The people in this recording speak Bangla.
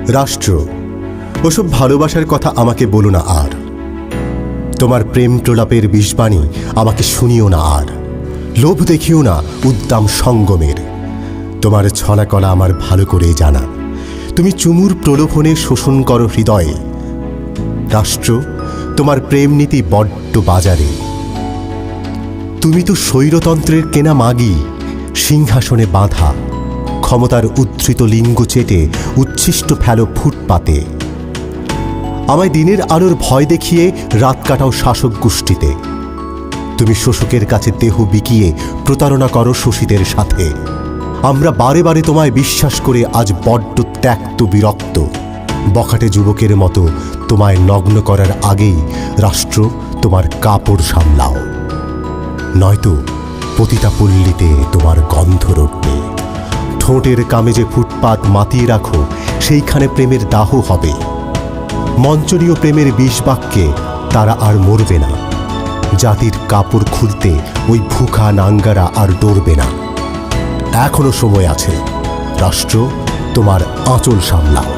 রাষ্ট্র, ওসব ভালোবাসার কথা আমাকে বলো না আর। তোমার প্রেম প্রলাপের বিষবাণী আমাকে শুনিও না আর। লোভ দেখিও না উদ্দাম সঙ্গমের। তোমার ছলাকলা আমার ভালো করে জানা। তুমি চুমুর প্রলোভনে শোষণ করো হৃদয়ে। রাষ্ট্র, তোমার প্রেম নীতি বড্ড বাজারে। তুমি তো স্বৈরতন্ত্রের কেনা মাগি, সিংহাসনে বাঁধা। ক্ষমতার উদ্ধৃত লিঙ্গ চেটে উচ্ছিষ্ট ফেলো ফুটপাতে। আমায় দিনের আলোর ভয় দেখিয়ে রাত কাটাও শাসক গোষ্ঠীতে। তুমি শোষকের কাছে দেহ বিকিয়ে প্রতারণা করো শোষিতের সাথে। আমরা বারে বারে তোমায় বিশ্বাস করে আজ বড্ড ত্যক্ত বিরক্ত। বখাটে যুবকের মতো তোমায় নগ্ন করার আগেই রাষ্ট্র, তোমার কাপড় সামলাও, নয়তো পতিতাপল্লীতে তোমার গন্ধ রটবে। ঠোঁটের কামেজে ফুটপাত মাতিয়ে রাখো, সেইখানে প্রেমের দাহ হবে। মঞ্চনীয় প্রেমের বিষবাক্যে তারা আর মরবে না। জাতির কাপড় খুলতে ওই ভুখা নাঙ্গারা আর ডরবে না। এখনো সময় আছে। রাষ্ট্র, তোমার আঁচল সামলাও।